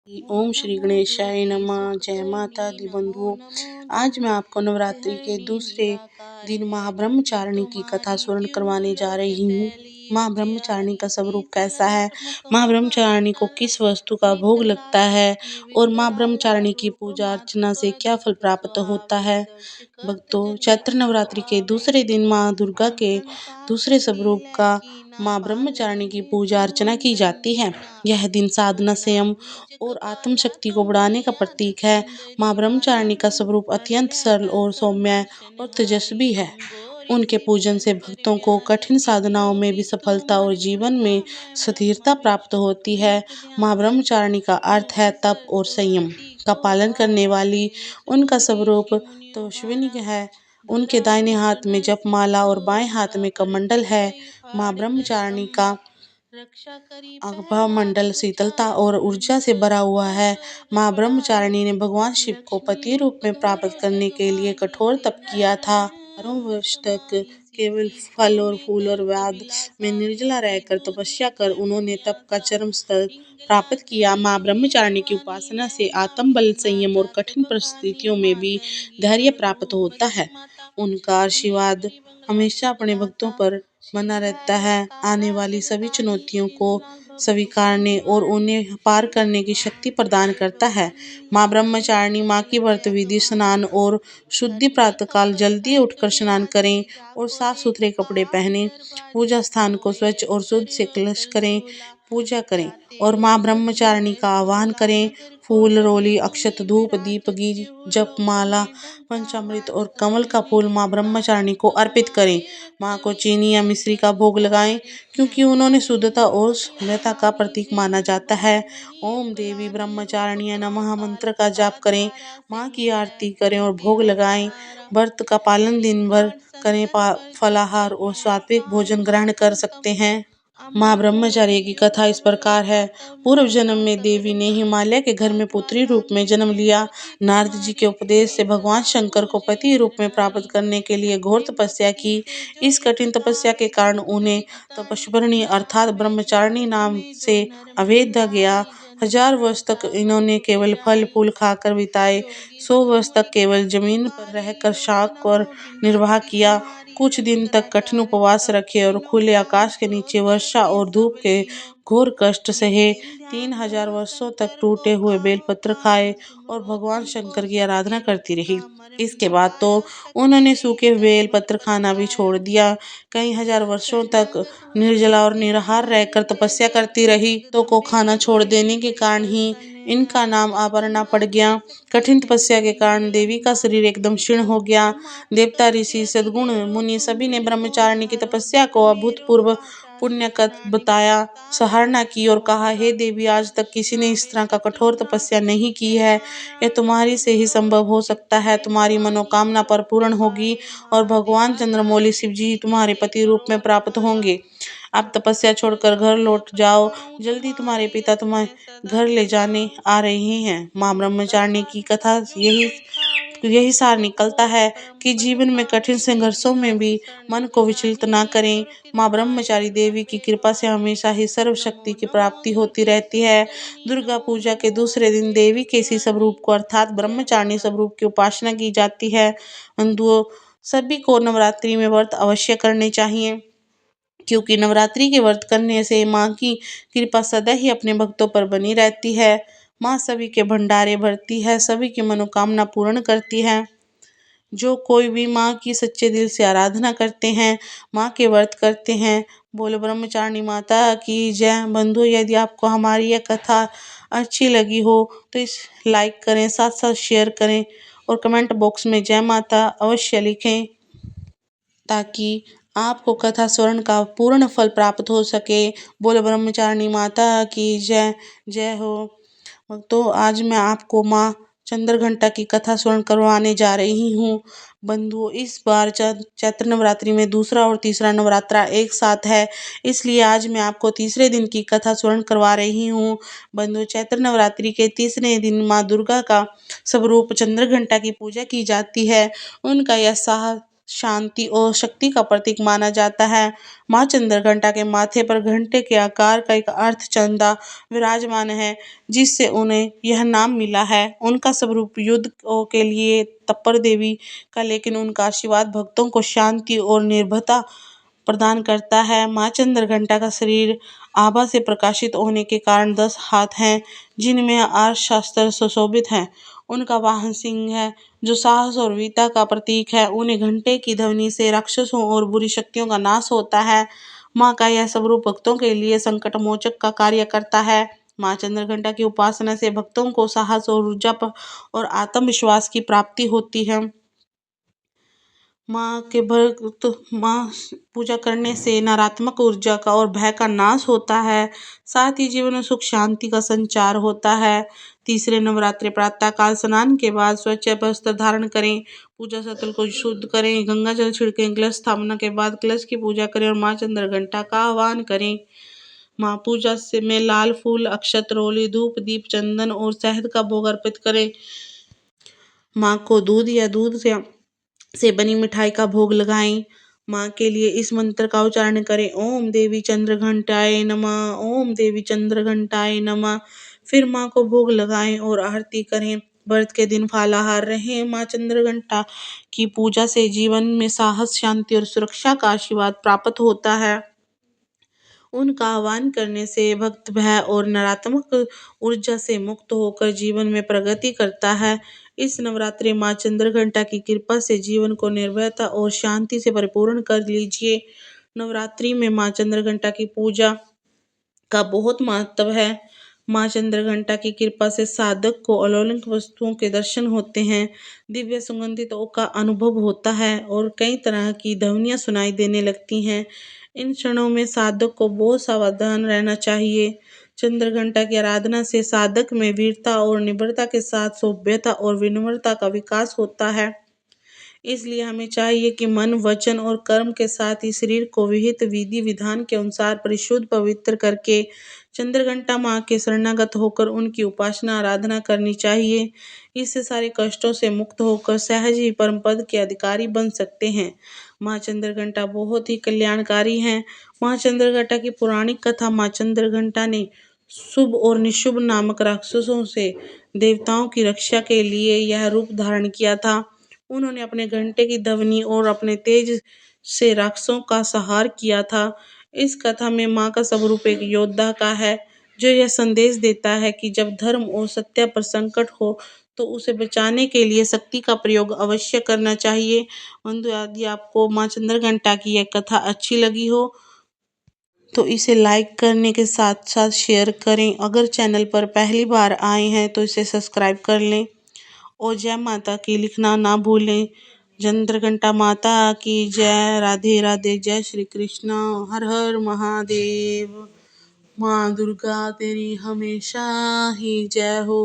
ओम श्री गणेशाय नमः। जय माता दी बंधुओं। आज मैं आपको नवरात्रि के दूसरे दिन माँ ब्रह्मचारिणी की कथा स्मरण करवाने जा रही हूँ। माँ ब्रह्मचारिणी का स्वरूप कैसा है, माँ ब्रह्मचारिणी को किस वस्तु का भोग लगता है और माँ ब्रह्मचारिणी की पूजा अर्चना से क्या फल प्राप्त होता है। भक्तों, चैत्र नवरात्रि के दूसरे दिन माँ दुर्गा के दूसरे स्वरूप का माँ ब्रह्मचारिणी की पूजा अर्चना की जाती है। यह दिन साधना, संयम और आत्म शक्ति को बढ़ाने का प्रतीक है। माँ ब्रह्मचारिणी का स्वरूप अत्यंत सरल और सौम्य और तेजस्वी है। उनके पूजन से भक्तों को कठिन साधनाओं में भी सफलता और जीवन में स्थिरता प्राप्त होती है। माँ ब्रह्मचारिणी का अर्थ है तप और संयम का पालन करने वाली। उनका स्वरूप तपस्विनी है। उनके दाहिने हाथ में जपमाला और बाएं हाथ में कमंडल है। माँ ब्रह्मचारिणी का आभा मंडल शीतलता और ऊर्जा से भरा हुआ है। माँ ब्रह्मचारिणी ने भगवान शिव को पति रूप में प्राप्त करने के लिए कठोर तप किया था। 12 वर्ष तक केवल फल और फूल और वाद में निर्जला रहकर तपस्या कर उन्होंने तप का चरम स्तर प्राप्त किया। माँ ब्रह्मचारिणी की उपासना से आत्म बल, संयम और कठिन परिस्थितियों में भी धैर्य प्राप्त होता है। उनका आशीर्वाद हमेशा अपने भक्तों पर बना रहता है। आने वाली सभी चुनौतियों को स्वीकारने और उन्हें पार करने की शक्ति प्रदान करता है। माँ ब्रह्मचारिणी माँ की व्रत विधि, स्नान और शुद्धि, प्रातःकाल जल्दी उठकर स्नान करें और साफ सुथरे कपड़े पहनें। पूजा स्थान को स्वच्छ और शुद्ध से कलश करें, पूजा करें और माँ ब्रह्मचारिणी का आह्वान करें। फूल, रोली, अक्षत, धूप, दीप, घी, जप माला, पंचामृत और कमल का फूल माँ ब्रह्मचारिणी को अर्पित करें। माँ को चीनी या मिश्री का भोग लगाएं, क्योंकि उन्होंने शुद्धता और सौम्यता का प्रतीक माना जाता है। ओम देवी ब्रह्मचारिणी नमः मंत्र का जाप करें, माँ की आरती करें और भोग लगाएं। व्रत का पालन दिन भर करें। फलाहार और सात्विक भोजन ग्रहण कर सकते हैं। माँ ब्रह्मचारिणी की कथा इस प्रकार है। पूर्व जन्म में देवी ने हिमालय के घर में पुत्री रूप में जन्म लिया। नारद जी के उपदेश से भगवान शंकर को पति रूप में प्राप्त करने के लिए घोर तपस्या की। इस कठिन तपस्या के कारण उन्हें तपस्विनी अर्थात ब्रह्मचारिणी नाम से अभेद्या गया। 1000 वर्ष तक इन्होंने केवल फल फूल खाकर बिताए। 100 वर्ष तक केवल जमीन पर रहकर शाक और निर्वाह किया। कुछ दिन तक कठिन उपवास रखे और खुले आकाश के नीचे वर्षा और धूप के घोर कष्ट सहे। 3000 वर्षों तक टूटे हुए बेलपत्र खाए और भगवान शंकर की आराधना करती रही। इसके बाद तो उन्होंने सूखे बेल पत्र खाना भी छोड़ दिया। कई हजार वर्षों तक निर्जला और निराहार रहकर तपस्या करती रही। तो को खाना छोड़ देने के कारण ही इनका नाम अपर्णा पड़ गया। कठिन तपस्या के कारण देवी का शरीर एकदम क्षीण हो गया। देवता, ऋषि, सद्गुण मुनि सभी ने ब्रह्मचारिणी की तपस्या को अभूतपूर्व पुण्य बताया, सराहना की और कहा, हे देवी, आज तक किसी ने इस तरह का कठोर तपस्या नहीं की है। यह तुम्हारी से ही संभव हो सकता है। तुम्हारी मनोकामना पर पूर्ण होगी और भगवान चंद्रमौली शिव जी तुम्हारे पति रूप में प्राप्त होंगे। अब तपस्या छोड़कर घर लौट जाओ, जल्दी तुम्हारे पिता तुम्हें घर ले जाने आ रहे हैं। माँ ब्रह्मचारिणी की कथा यही सार निकलता है कि जीवन में कठिन संघर्षों में भी मन को विचलित ना करें। माँ ब्रह्मचारी देवी की कृपा से हमेशा ही सर्वशक्ति की प्राप्ति होती रहती है। दुर्गा पूजा के दूसरे दिन देवी के इसी स्वरूप को अर्थात ब्रह्मचारिणी स्वरूप की उपासना की जाती है। बंधुओं, सभी को नवरात्रि में व्रत अवश्य करने चाहिए, क्योंकि नवरात्रि के व्रत करने से माँ की कृपा सदा ही अपने भक्तों पर बनी रहती है। माँ सभी के भंडारे भरती है, सभी की मनोकामना पूर्ण करती है। जो कोई भी माँ की सच्चे दिल से आराधना करते हैं, माँ के व्रत करते हैं, बोलो ब्रह्मचारिणी माता की जय। बंधु, यदि आपको हमारी यह कथा अच्छी लगी हो तो इस लाइक करें, साथ साथ शेयर करें और कमेंट बॉक्स में जय माता अवश्य लिखें, ताकि आपको कथा स्वर्ण का पूर्ण फल प्राप्त हो सके। बोलो ब्रह्मचारिणी माता की जय। जय हो। तो आज मैं आपको माँ चंद्रघंटा की कथा स्वर्ण करवाने जा रही हूँ। बंधुओं, इस बार चैत्र नवरात्रि में दूसरा और तीसरा नवरात्रा एक साथ है, इसलिए आज मैं आपको तीसरे दिन की कथा स्वर्ण करवा रही हूँ। बंधुओं, चैत्र नवरात्रि के तीसरे दिन माँ दुर्गा का स्वरूप चंद्रघंटा की पूजा की जाती है। उनका यह शांति और शक्ति का प्रतीक माना जाता है। माँ चंद्रघंटा के माथे पर घंटे के आकार का एक अर्धचंदा विराजमान है, जिससे उन्हें यह नाम मिला है। उनका स्वरूप युद्ध के लिए तत्पर देवी का, लेकिन उनका आशीर्वाद भक्तों को शांति और निर्भयता प्रदान करता है। माँ चंद्रघंटा का शरीर आभा से प्रकाशित होने के कारण 10 हाथ हैं, जिनमें 8 शस्त्र सुशोभित हैं। उनका वाहन सिंह है, जो साहस और वीरता का प्रतीक है। उन्हें घंटे की ध्वनि से राक्षसों और बुरी शक्तियों का नाश होता है। माँ का यह स्वरूप भक्तों के लिए संकट मोचक का कार्य करता है। माँ चंद्रघंटा की उपासना से भक्तों को साहस और ऊर्जा और आत्मविश्वास की प्राप्ति होती है। माँ पूजा करने से नकारात्मक ऊर्जा का और भय का नाश होता है। साथ ही जीवन में सुख शांति का संचार होता है। तीसरे नवरात्रि प्रातः काल स्नान के बाद स्वच्छ वस्त्र धारण करें, पूजा स्थल को शुद्ध करें, गंगा जल छिड़कें, कलश स्थापना के बाद कलश की पूजा करें और माँ चंद्रघंटा का आह्वान करें। माँ पूजा से में लाल फूल, अक्षत, रोली, धूप, दीप, चंदन और शहद का भोग अर्पित करें। माँ को दूध या दूध से बनी मिठाई का भोग लगाएं। माँ के लिए इस मंत्र का उच्चारण करें, ओम देवी चंद्रघंटाय नमः, ओम देवी चंद्रघंटाय नमः। फिर माँ को भोग लगाएं और आरती करें। व्रत के दिन फलाहार रहें। माँ चंद्रघंटा की पूजा से जीवन में साहस, शांति और सुरक्षा का आशीर्वाद प्राप्त होता है। उनका आह्वान करने से भक्त भय और नकारात्मक ऊर्जा से मुक्त होकर जीवन में प्रगति करता है। इस नवरात्रि माँ चंद्रघंटा की कृपा से जीवन को निर्भयता और शांति से परिपूर्ण कर लीजिए। नवरात्रि में माँ चंद्रघंटा की पूजा का बहुत महत्व है। माँ चंद्रघंटा की कृपा से साधक को अलौकिक वस्तुओं के दर्शन होते हैं, दिव्य सुगंधितों का अनुभव होता है और कई तरह की ध्वनियाँ सुनाई देने लगती हैं। इन क्षणों में साधक को बहुत सावधान रहना चाहिए। चंद्रघंटा की आराधना से साधक में वीरता और निडरता के साथ सभ्यता और विनम्रता का विकास होता है। इसलिए हमें चाहिए कि मन, वचन और कर्म के साथ ही शरीर को विहित विधि विधान के अनुसार परिशुद्ध पवित्र करके चंद्रघंटा माँ के शरणागत होकर उनकी उपासना आराधना करनी चाहिए। इससे सारे कष्टों से मुक्त होकर सहज ही परम पद के अधिकारी बन सकते हैं। माँ चंद्रघंटा बहुत ही कल्याणकारी हैं। माँ चंद्रघंटा की पौराणिक कथा, माँ चंद्रघंटा ने शुभ और निशुभ नामक राक्षसों से देवताओं की रक्षा के लिए यह रूप धारण किया था। उन्होंने अपने घंटे की ध्वनि और अपने तेज से राक्षसों का संहार किया था। इस कथा में माँ का स्वरूप एक योद्धा का है, जो यह संदेश देता है कि जब धर्म और सत्य पर संकट हो तो उसे बचाने के लिए शक्ति का प्रयोग अवश्य करना चाहिए। बंधु, यदि आपको माँ चंद्रघंटा की यह कथा अच्छी लगी हो तो इसे लाइक करने के साथ साथ शेयर करें। अगर चैनल पर पहली बार आए हैं तो इसे सब्सक्राइब कर लें और जय माता की लिखना ना भूलें। चंद्रघंटा माता की जय। राधे राधे। जय श्री कृष्ण। हर हर महादेव। माँ दुर्गा तेरी हमेशा ही जय हो।